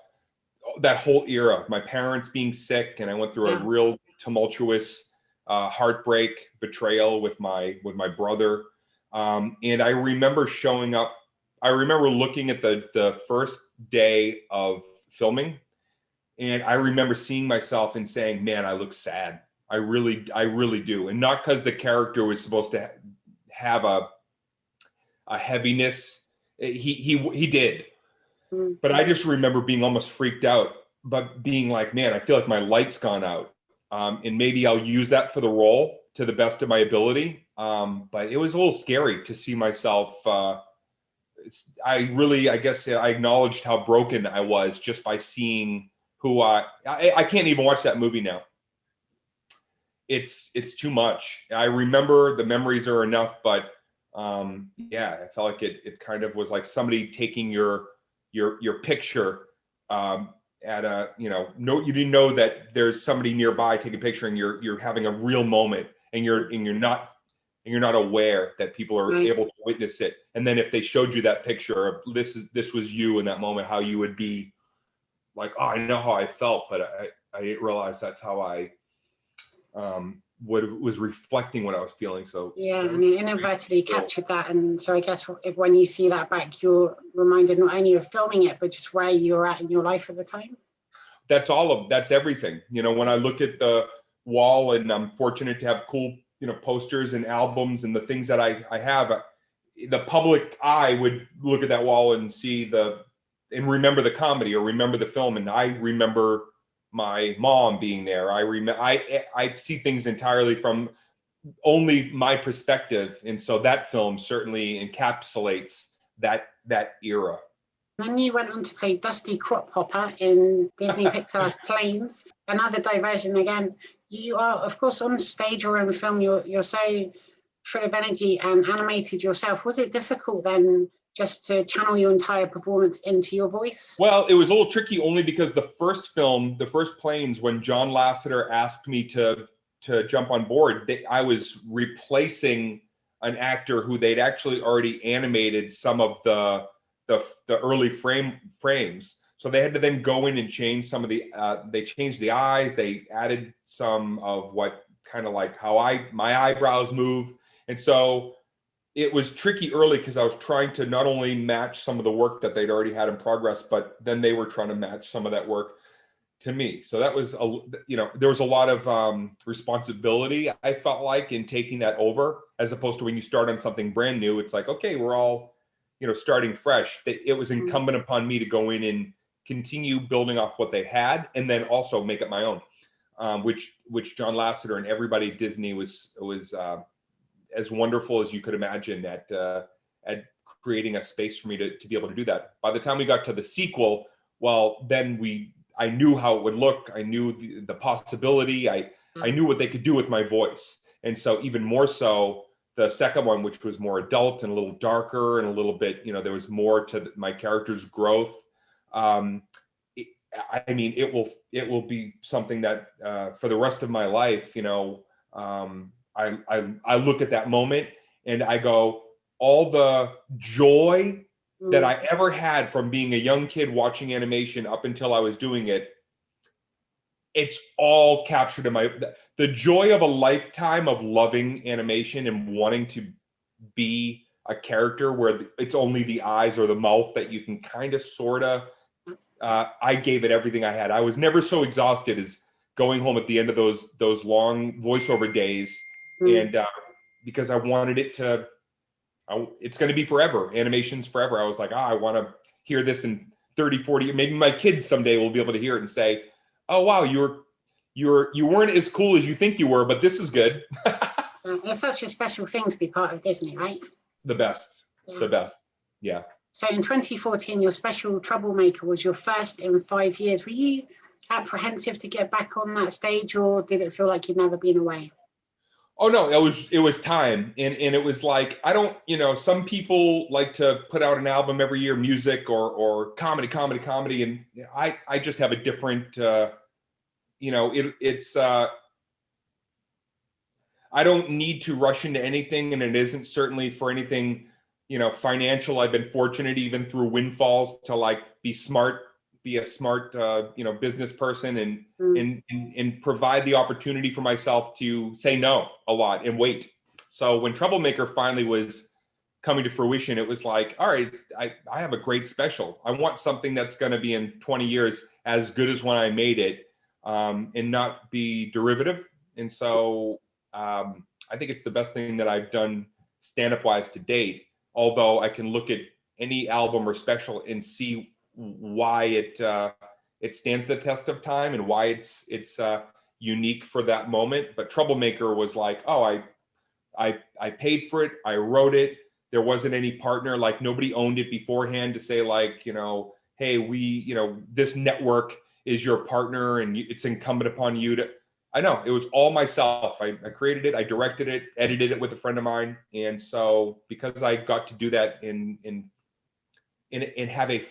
that whole era, my parents being sick, and I went through a real tumultuous heartbreak, betrayal with my brother. And I remember showing up. I remember looking at the first day of filming, and I remember seeing myself and saying, man, I look sad. I really do. And not because the character was supposed to have a heaviness. He did. But I just remember being almost freaked out, but being like, man, I feel like my light's gone out. And maybe I'll use that for the role to the best of my ability. But it was a little scary to see myself. I guess I acknowledged how broken I was just by seeing who I can't even watch that movie now. It's too much. I remember the memories are enough, but I felt like it kind of was like somebody taking your picture at a, no, you didn't know that there's somebody nearby taking a picture, and you're having a real moment, and you're not aware that people are able to witness it. And then if they showed you that picture of this was you in that moment, how you would be like, oh, I know how I felt, but I didn't realize that's how I was reflecting what I was feeling. So yeah, I mean, inadvertently captured that, and so I guess when you see that back, you're reminded not only of filming it, but just where you're at in your life at the time. That's everything. When I look at the wall, and I'm fortunate to have cool, posters and albums and the things that I have, the public eye would look at that wall and see and remember the comedy or remember the film, and I remember my mom being there. I see things entirely from only my perspective, and so that film certainly encapsulates that era. Then you went on to play Dusty Crophopper in Disney Pixar's Planes, another diversion again. You are, of course, on stage or in film, you're so full of energy and animated yourself. Was it difficult then just to channel your entire performance into your voice? Well, it was a little tricky only because the first film, the first Planes, when John Lasseter asked me to jump on board, I was replacing an actor who they'd actually already animated some of the early frames. So they had to then go in and change some of they changed the eyes. They added some of what kind of like how my eyebrows move. And so it was tricky early because I was trying to not only match some of the work that they'd already had in progress, but then they were trying to match some of that work to me. So that was, there was a lot of responsibility, I felt like, in taking that over, as opposed to when you start on something brand new, it's like, okay, we're all, starting fresh. It was incumbent upon me to go in and continue building off what they had, and then also make it my own, which John Lasseter and everybody at Disney was as wonderful as you could imagine at creating a space for me to be able to do that. By the time we got to the sequel, well, then I knew how it would look. I knew the possibility. I knew what they could do with my voice. And so even more so, the second one, which was more adult and a little darker and a little bit, there was more to my character's growth. It will be something that for the rest of my life, I look at that moment and I go, all the joy that I ever had from being a young kid watching animation up until I was doing it, it's all captured in the joy of a lifetime of loving animation and wanting to be a character where it's only the eyes or the mouth that you can kind of sort of. I gave it everything I had. I was never so exhausted as going home at the end of those long voiceover days, and because I wanted it to. It's going to be forever. Animation's forever. I was like, I want to hear this in 30, 40. Maybe my kids someday will be able to hear it and say, oh, wow, you weren't as cool as you think you were, but this is good. It's such a special thing to be part of Disney, right? The best. Yeah. The best. Yeah. So in 2014, your special Troublemaker was your first in 5 years. Were you apprehensive to get back on that stage, or did it feel like you'd never been away? Oh no, it was time. And it was like, I don't, some people like to put out an album every year, music or comedy. And I just have a different, I don't need to rush into anything. And it isn't certainly for anything, financial. I've been fortunate even through windfalls to be a smart, business person and provide the opportunity for myself to say no a lot and wait. So when Troublemaker finally was coming to fruition, it was like, all right, I have a great special. I want something that's going to be in 20 years as good as when I made it, and not be derivative. And so I think it's the best thing that I've done stand-up wise to date. Although I can look at any album or special and see why it stands the test of time and why it's unique for that moment. But Troublemaker was like, oh, I paid for it, I wrote it. There wasn't any partner, like nobody owned it beforehand to say hey, this network is your partner and it's incumbent upon you to. I know it was all myself. I created it, I directed it, edited it with a friend of mine, and so because I got to do that and have a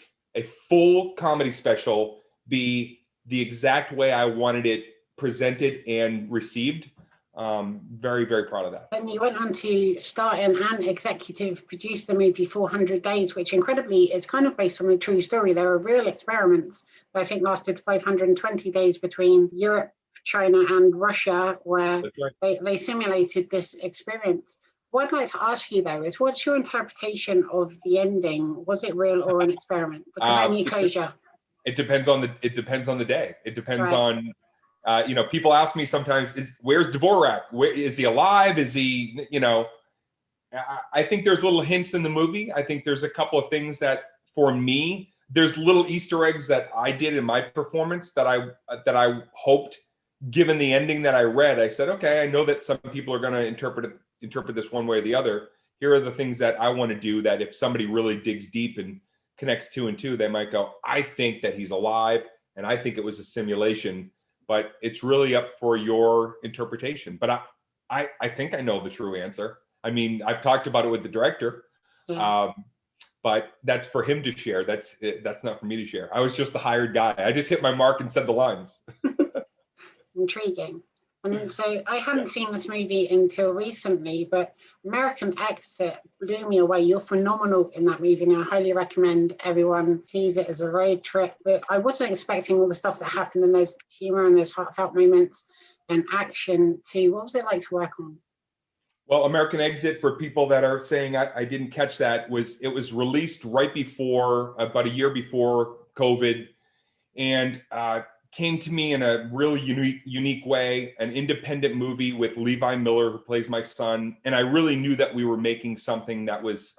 full comedy special be the exact way I wanted it presented and received. Very, very proud of that. And you went on to star in and executive produce the movie 400 Days, which incredibly is kind of based on a true story. There are real experiments that I think lasted 520 days between Europe, China and Russia, where they simulated this experience. What I'd like to ask you though is, what's your interpretation of the ending? Was it real or an experiment? Because I need closure. It depends on the day. It depends on people ask me sometimes, where's Dvorak? Is he alive? Is he, I think there's little hints in the movie. I think there's a couple of things that for me, there's little Easter eggs that I did in my performance that I hoped, given the ending that I read, I said, okay, I know that some people are going to interpret this one way or the other. Here are the things that I want to do that if somebody really digs deep and connects 2 and 2, they might go, I think that he's alive and I think it was a simulation, but it's really up for your interpretation. But I think I know the true answer. I mean, I've talked about it with the director, but that's for him to share. That's not for me to share. I was just the hired guy. I just hit my mark and said the lines. Intriguing. And so I hadn't seen this movie until recently, but American Exit blew me away. You're phenomenal in that movie, and I highly recommend everyone sees it as a road trip. That I wasn't expecting all the stuff that happened in those humor and those heartfelt moments and action too. What was it like to work on? Well, American Exit, for people that are saying I didn't catch that, it was released right before, about a year before COVID, and came to me in a really unique way, an independent movie with Levi Miller, who plays my son. And I really knew that we were making something that was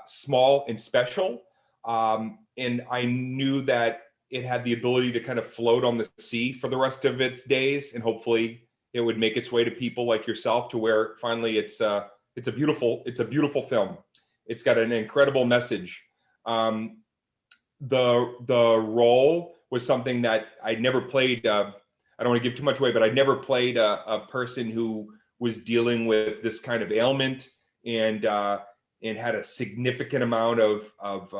small and special. And I knew that it had the ability to kind of float on the sea for the rest of its days. And hopefully it would make its way to people like yourself, to where finally it's a beautiful film. It's got an incredible message. The role was something that I'd never played. I don't want to give too much away, but I'd never played a person who was dealing with this kind of ailment and had a significant amount of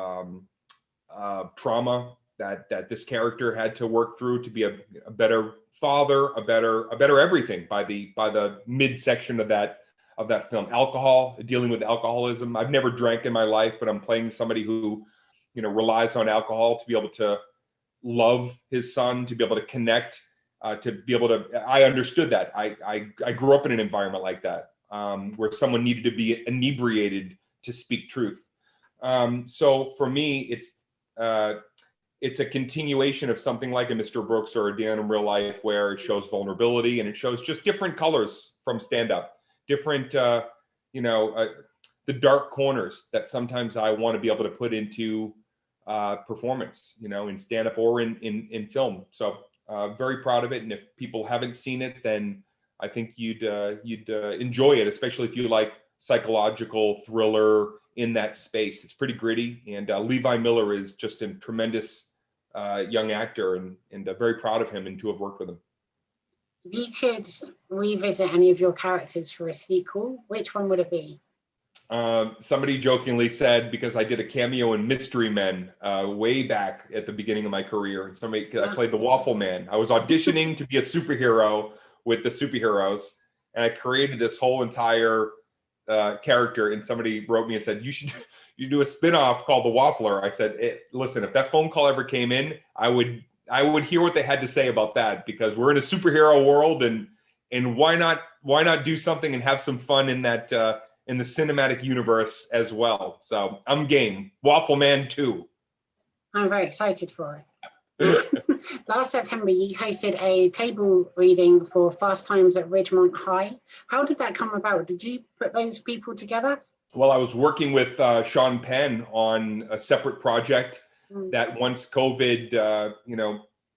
trauma that this character had to work through to be a better father, a better everything by the midsection of that film. Alcohol, dealing with alcoholism. I've never drank in my life, but I'm playing somebody who, relies on alcohol to be able to love his son, to be able to connect, to be able to. I understood that. I grew up in an environment like that, where someone needed to be inebriated to speak truth. So for me, it's a continuation of something like a Mr. Brooks or a Dan in Real Life, where it shows vulnerability and it shows just different colors from stand-up, different, the dark corners that sometimes I want to be able to put into performance, in stand-up or in film. So very proud of it. And if people haven't seen it, then I think you'd enjoy it, especially if you like psychological thriller in that space. It's pretty gritty. And Levi Miller is just a tremendous young actor, and very proud of him and to have worked with him. If you could revisit any of your characters for a sequel, which one would it be? Somebody jokingly said, because I did a cameo in Mystery Men way back at the beginning of my career, and I played the Waffle Man. I was auditioning to be a superhero with the superheroes, and I created this whole entire character, and somebody wrote me and said, you do a spinoff called The Waffler. I said, listen, if that phone call ever came in, I would hear what they had to say about that, because we're in a superhero world, and why not do something and have some fun in that in the cinematic universe as well. So I'm game. Waffle Man 2. I'm very excited for it. Last September, you hosted a table reading for Fast Times at Ridgemont High. How did that come about? Did you put those people together? Well, I was working with Sean Penn on a separate project that, once COVID,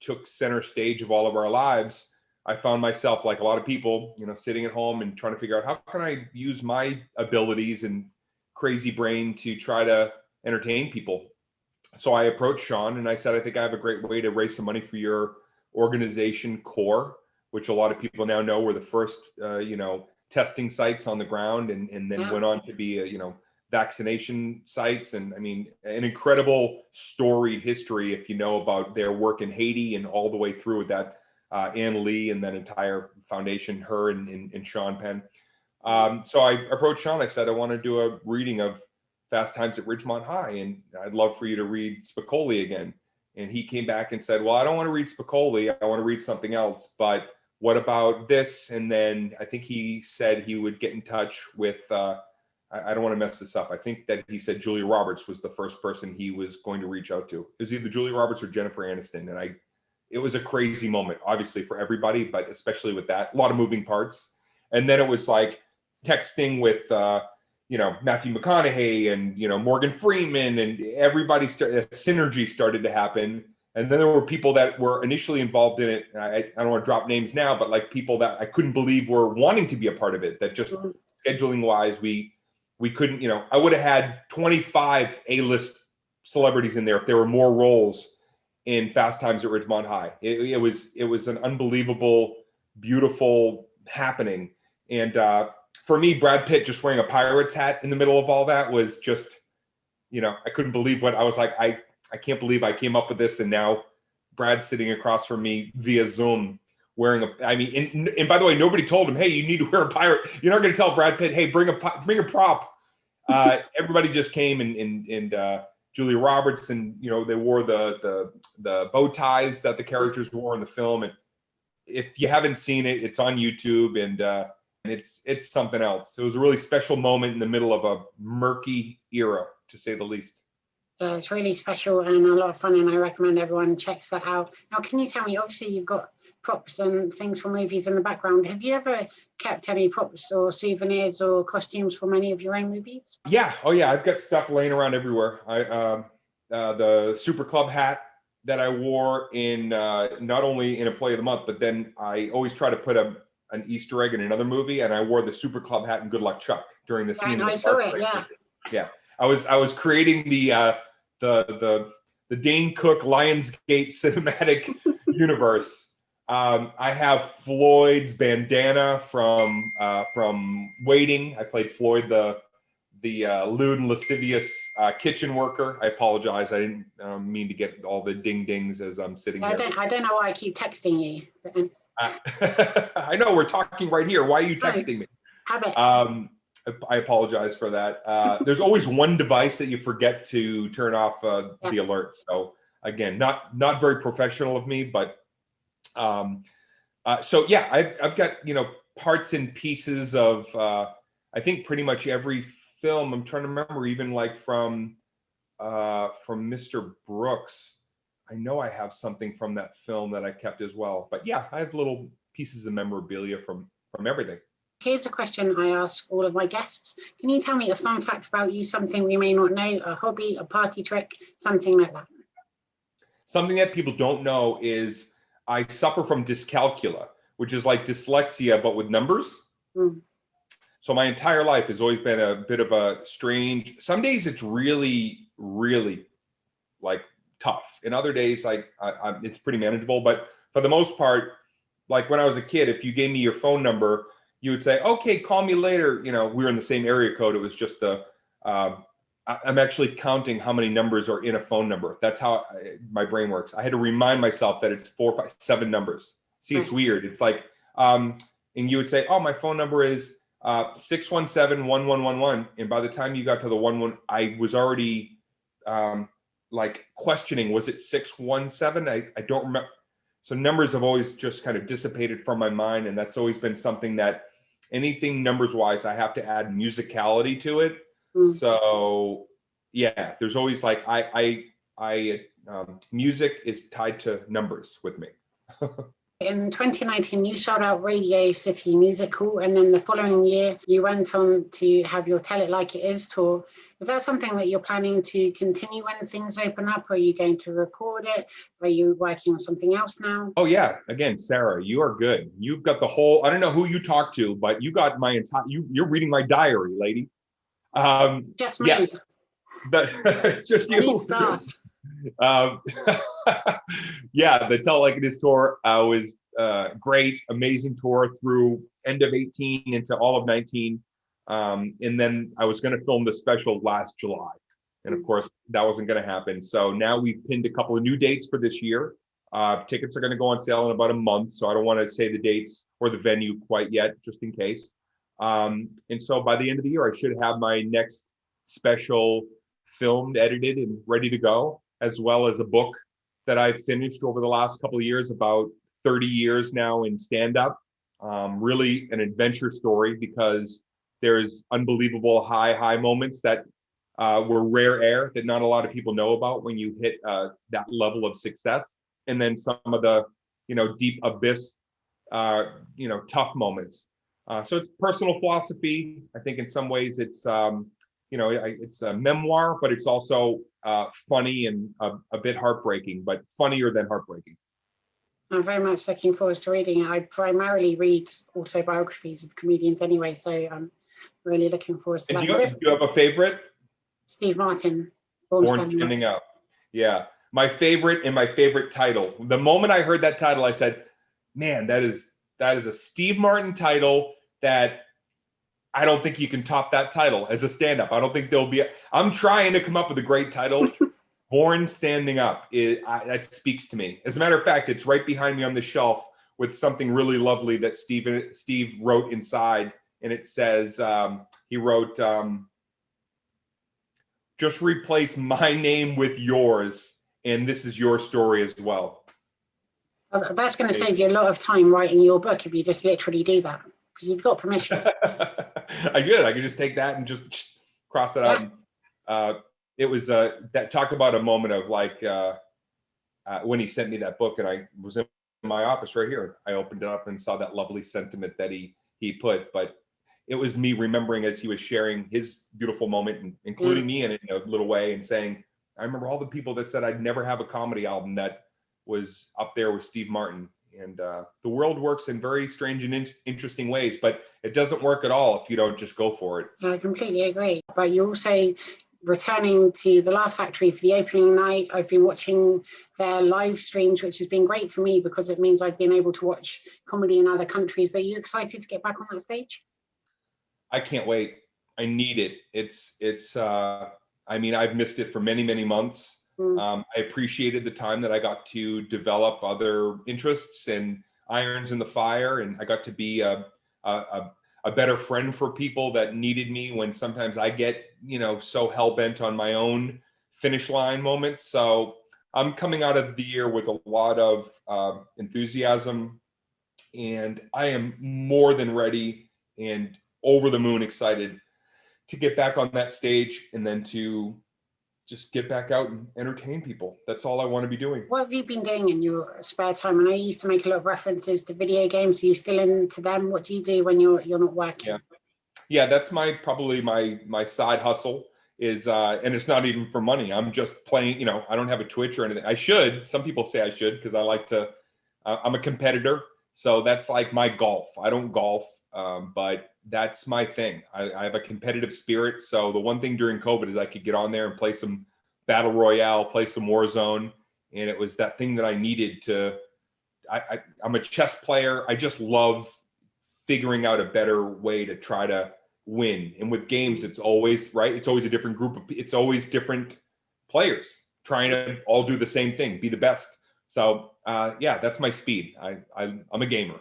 took center stage of all of our lives, I found myself, like a lot of people, sitting at home and trying to figure out, how can I use my abilities and crazy brain to try to entertain people? So I approached Sean and I said, I think I have a great way to raise some money for your organization, CORE, which a lot of people now know were the first, testing sites on the ground, and then went on to be, vaccination sites. And I mean, an incredible storied history, if you know about their work in Haiti and all the way through with that. Ann Lee and that entire foundation, her and Sean Penn. So I approached Sean. I said, I want to do a reading of Fast Times at Ridgemont High, and I'd love for you to read Spicoli again. And he came back and said, well, I don't want to read Spicoli. I want to read something else. But what about this? And then I think he said he would get in touch with, I don't want to mess this up. I think that he said Julia Roberts was the first person he was going to reach out to. It was either Julia Roberts or Jennifer Aniston. And it was a crazy moment, obviously, for everybody, but especially with that, a lot of moving parts. And then it was like texting with, Matthew McConaughey and, Morgan Freeman, and everybody synergy started to happen. And then there were people that were initially involved in it. I don't want to drop names now, but like people that I couldn't believe were wanting to be a part of it, that just scheduling wise, we couldn't, I would have had 25 A-list celebrities in there if there were more roles in Fast Times at Ridgemont High. It was an unbelievable, beautiful happening. And for me, Brad Pitt just wearing a Pirates hat in the middle of all that was just, I couldn't believe what I was like. I can't believe I came up with this. And now Brad's sitting across from me via Zoom wearing and by the way, nobody told him, hey, you need to wear a pirate. You're not going to tell Brad Pitt, hey, bring a prop. Everybody just came and Julia Roberts, and they wore the bow ties that the characters wore in the film. And if you haven't seen it, it's on YouTube, and it's something else. It was a really special moment in the middle of a murky era, to say the least. Yeah, it's really special and a lot of fun, and I recommend everyone checks that out. Now, can you tell me, obviously you've got props and things from movies in the background. Have you ever kept any props or souvenirs or costumes from any of your own movies? Yeah. Oh yeah. I've got stuff laying around everywhere. The Super Club hat that I wore in not only in a play of the month, but then I always try to put an Easter egg in another movie, and I wore the Super Club hat in Good Luck Chuck during the scene. I saw it. Yeah. Yeah. I was creating the Dane Cook Lionsgate cinematic universe I have Floyd's bandana from Waiting. I played Floyd, the lewd and lascivious kitchen worker. I apologize. I didn't mean to get all the ding dings as I'm sitting here. I don't know why I keep texting you. I know we're talking right here. Why are you texting me? Habit. I apologize for that. There's always one device that you forget to turn off the alert. So again, not very professional of me, but so yeah, I've got parts and pieces of I think pretty much every film. I'm trying to remember, even like from Mr. Brooks. I know I have something from that film that I kept as well. But yeah, I have little pieces of memorabilia from everything. Here's a question I ask all of my guests. Can you tell me a fun fact about you, something we may not know, a hobby, a party trick, something like that? Something that people don't know is I suffer from dyscalculia, which is like dyslexia, but with numbers. So my entire life has always been a bit of a strange, some days it's really, really like tough. In other days, like it's pretty manageable. But for the most part, like when I was a kid, if you gave me your phone number, you would say, okay, call me later. We were in the same area code. It was just I'm actually counting how many numbers are in a phone number. That's how my brain works. I had to remind myself that it's 4, 5, 7 numbers. See, it's weird. It's like, and you would say, oh, my phone number is 617-1111. And by the time you got to the 11, I was already like questioning, was it 617? I don't remember. So numbers have always just kind of dissipated from my mind. And that's always been something that anything numbers wise, I have to add musicality to it. So yeah, there's always like, music is tied to numbers with me. In 2019, you sold out Radio City Music Hall, and then the following year, you went on to have your Tell It Like It Is tour. Is that something that you're planning to continue when things open up? Are you going to record it? Are you working on something else now? Oh yeah, again, Sarah, you are good. You've got the whole, I don't know who you talk to, but you got my entire, you're reading my diary, lady. Just me. Yes, it's just you. I need staff. Yeah, the Tell It Like It Is tour was great, amazing tour through end of 18 into all of 19. And then I was going to film the special last July. And of course, that wasn't going to happen. So now we've pinned a couple of new dates for this year. Tickets are going to go on sale in about a month. So I don't want to say the dates or the venue quite yet, just in case. And so by the end of the year, I should have my next special filmed, edited, and ready to go, as well as a book that I've finished over the last couple of years, about 30 years now in stand-up. Really an adventure story, because there's unbelievable high moments that were rare air that not a lot of people know about when you hit that level of success. And then some of the, deep abyss, tough moments. So it's personal philosophy. I think in some ways it's, it's a memoir, but it's also funny and a bit heartbreaking, but funnier than heartbreaking. I'm very much looking forward to reading it. I primarily read autobiographies of comedians anyway, so I'm really looking forward to that. Do you have a favorite? Steve Martin, Born Standing Up. Yeah, my favorite and my favorite title. The moment I heard that title, I said, man, that is a Steve Martin title that I don't think you can top that title as a stand-up. I don't think there'll be, I'm trying to come up with a great title. Born Standing Up, that speaks to me. As a matter of fact, it's right behind me on the shelf with something really lovely that Steve wrote inside. And it says, he wrote, just replace my name with yours, and this is your story as well. Well, that's going to save you a lot of time writing your book if you just literally do that, because you've got permission. I could just take that and just cross it out. It was that talk about a moment of like when he sent me that book, and I was in my office right here. I opened it up and saw that lovely sentiment that he put, but it was me remembering as he was sharing his beautiful moment, and including me in it in a little way, and saying, I remember all the people that said I'd never have a comedy album that was up there with Steve Martin. And the world works in very strange and interesting ways, but it doesn't work at all if you don't just go for it. I completely agree. But you also returning to the Laugh Factory for the opening night. I've been watching their live streams, which has been great for me because it means I've been able to watch comedy in other countries. But are you excited to get back on that stage? I can't wait. I need it. I mean, I've missed it for many, many months. I appreciated the time that I got to develop other interests and irons in the fire, and I got to be a better friend for people that needed me when sometimes I get, so hell-bent on my own finish line moments. So I'm coming out of the year with a lot of enthusiasm, and I am more than ready and over the moon excited to get back on that stage and then to just get back out and entertain people. That's all I want to be doing. What have you been doing in your spare time? I know you used to make a lot of references to video games. Are you still into them? What do you do when you're not working? Yeah, that's probably my side hustle is, and it's not even for money. I'm just playing, I don't have a Twitch or anything. I should. Some people say I should because I like to, I'm a competitor. So that's like my golf. I don't golf, but that's my thing. I have a competitive spirit. So the one thing during COVID is I could get on there and play some Battle Royale, play some Warzone. And it was that thing that I needed to, I'm a chess player. I just love figuring out a better way to try to win. And with games, it's always, right? It's always a different group it's always different players trying to all do the same thing, be the best. So yeah, that's my speed. I'm a gamer.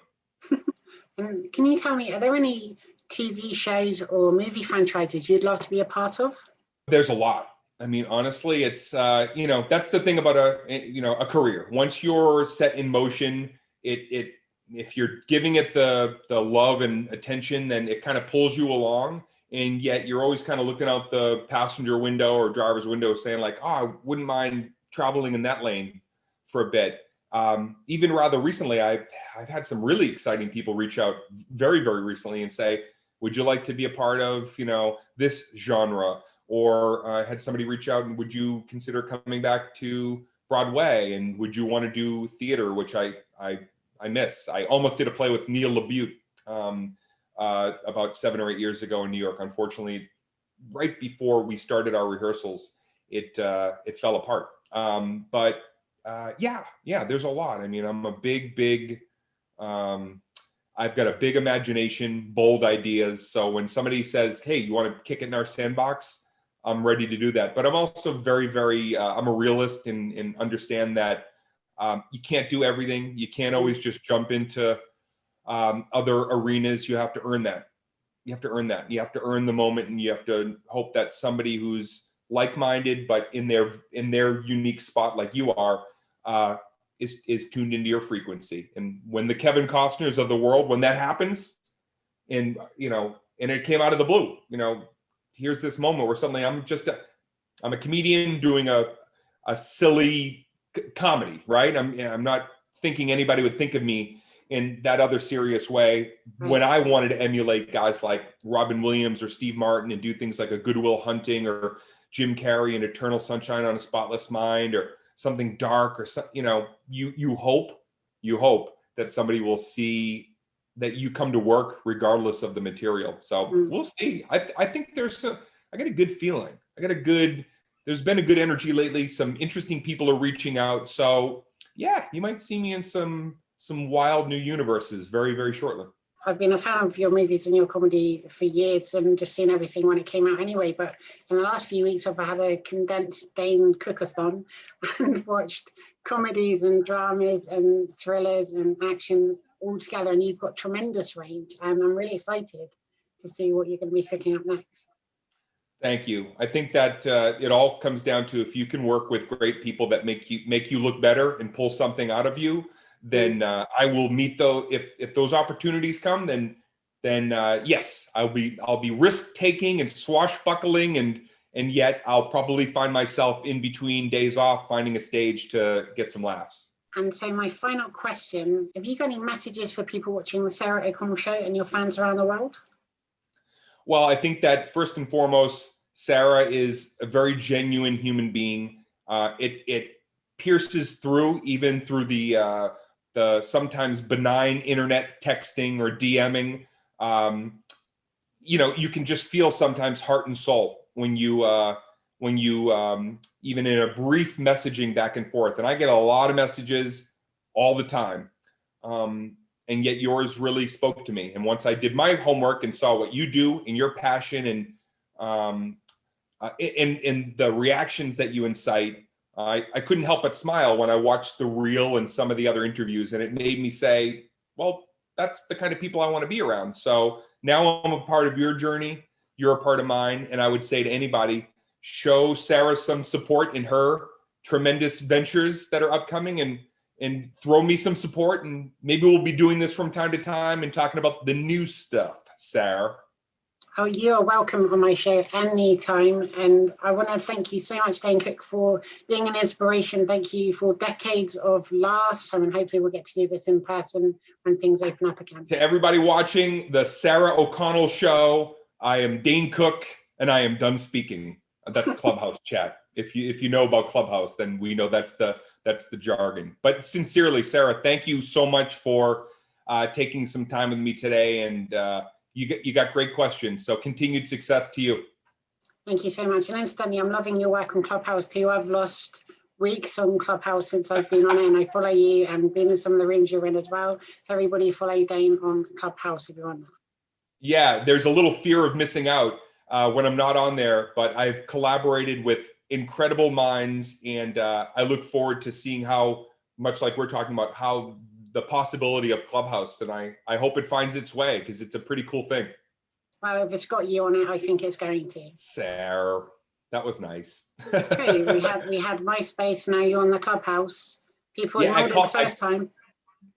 And can you tell me, are there any TV shows or movie franchises you'd love to be a part of? There's a lot. I mean, honestly, it's, that's the thing about a career. Once you're set in motion, if you're giving it the love and attention, then it kind of pulls you along. And yet you're always kind of looking out the passenger window or driver's window saying like, oh, I wouldn't mind traveling in that lane for a bit. Even rather recently, I've had some really exciting people reach out very, very recently and say, would you like to be a part of, this genre? Or I had somebody reach out and would you consider coming back to Broadway? And would you want to do theater, which I miss. I almost did a play with Neil LaBute about 7 or 8 years ago in New York. Unfortunately, right before we started our rehearsals, it fell apart. But yeah, there's a lot. I mean, I'm a big, I've got a big imagination, bold ideas. So when somebody says, hey, you want to kick it in our sandbox? I'm ready to do that. But I'm also very, very, I'm a realist and understand that you can't do everything. You can't always just jump into other arenas. You have to earn that. You have to earn that. You have to earn the moment, and you have to hope that somebody who's like-minded, but in their unique spot, like you are, is tuned into your frequency. And when the Kevin Costners of the world, when that happens, and and it came out of the blue, here's this moment where suddenly I'm a comedian doing a silly comedy, right? I'm not thinking anybody would think of me in that other serious way. Right. When I wanted to emulate guys like Robin Williams or Steve Martin and do things like a Good Will Hunting or Jim Carrey and Eternal Sunshine on a Spotless Mind or something dark or you hope that somebody will see that you come to work regardless of the material. So we'll see. I think I got a good feeling. There's been a good energy lately. Some interesting people are reaching out. So yeah, you might see me in some wild new universes very, very shortly. I've been a fan of your movies and your comedy for years and just seen everything when it came out anyway. But in the last few weeks, I've had a condensed Dane Cookathon and watched comedies and dramas and thrillers and action all together. And you've got tremendous range. And I'm really excited to see what you're going to be cooking up next. Thank you. I think that it all comes down to if you can work with great people that make you look better and pull something out of you, then I will meet those. If those opportunities come, then yes, I'll be risk taking and swashbuckling, and yet I'll probably find myself in between days off finding a stage to get some laughs. And so my final question: have you got any messages for people watching the Sarah O'Connell Show and your fans around the world? Well, I think that first and foremost, Sarah is a very genuine human being. It pierces through, even through the sometimes benign internet texting or DMing. You can just feel sometimes heart and soul when you when you, even in a brief messaging back and forth, and I get a lot of messages all the time. And yet yours really spoke to me. And once I did my homework and saw what you do and your passion and the reactions that you incite, I couldn't help but smile when I watched the reel and some of the other interviews, and it made me say, well, that's the kind of people I want to be around. So now I'm a part of your journey. You're a part of mine. And I would say to anybody, show Sarah some support in her tremendous ventures that are upcoming, and throw me some support. And maybe we'll be doing this from time to time and talking about the new stuff, Sarah. Oh, you're welcome on my show anytime. And I want to thank you so much, Dane Cook, for being an inspiration. Thank you for decades of laughs. And hopefully we'll get to do this in person when things open up again. To everybody watching the Sarah O'Connell show, I am Dane Cook and I am done speaking. That's Clubhouse chat. If you know about Clubhouse, then we know that's the jargon. But sincerely, Sarah, thank you so much for taking some time with me today. And you got great questions. So continued success to you. Thank you so much. And incidentally, I'm loving your work on Clubhouse too. I've lost weeks on Clubhouse since I've been on it, and I follow you and been in some of the rooms you're in as well. So everybody follow Dane on Clubhouse if you're on that. Yeah, there's a little fear of missing out when I'm not on there, but I've collaborated with incredible minds, and I look forward to seeing how, much like we're talking about, how the possibility of Clubhouse, and I hope it finds its way, because it's a pretty cool thing. Well, if it's got you on it, I think it's going to. Sarah, that was nice. It's true. We had MySpace, now you're on the Clubhouse. People ignored it the first time.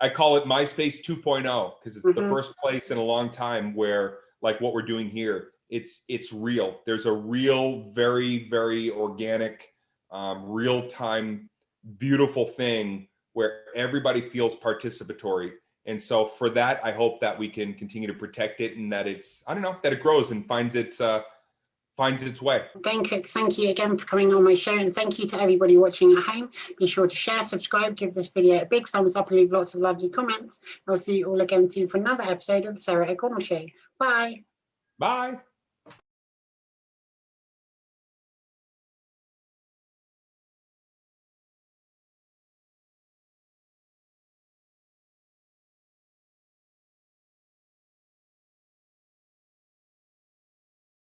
I call it MySpace 2.0 because it's the first place in a long time where, like what we're doing here, it's real. There's a real, very, very organic, real-time, beautiful thing where everybody feels participatory. And so for that, I hope that we can continue to protect it, and that that it grows and finds its way. Dane Cook, thank you again for coming on my show, and thank you to everybody watching at home. Be sure to share, subscribe, give this video a big thumbs up, and leave lots of lovely comments. I'll see you all again soon for another episode of the Sarah O'Connell Show. Bye. Bye.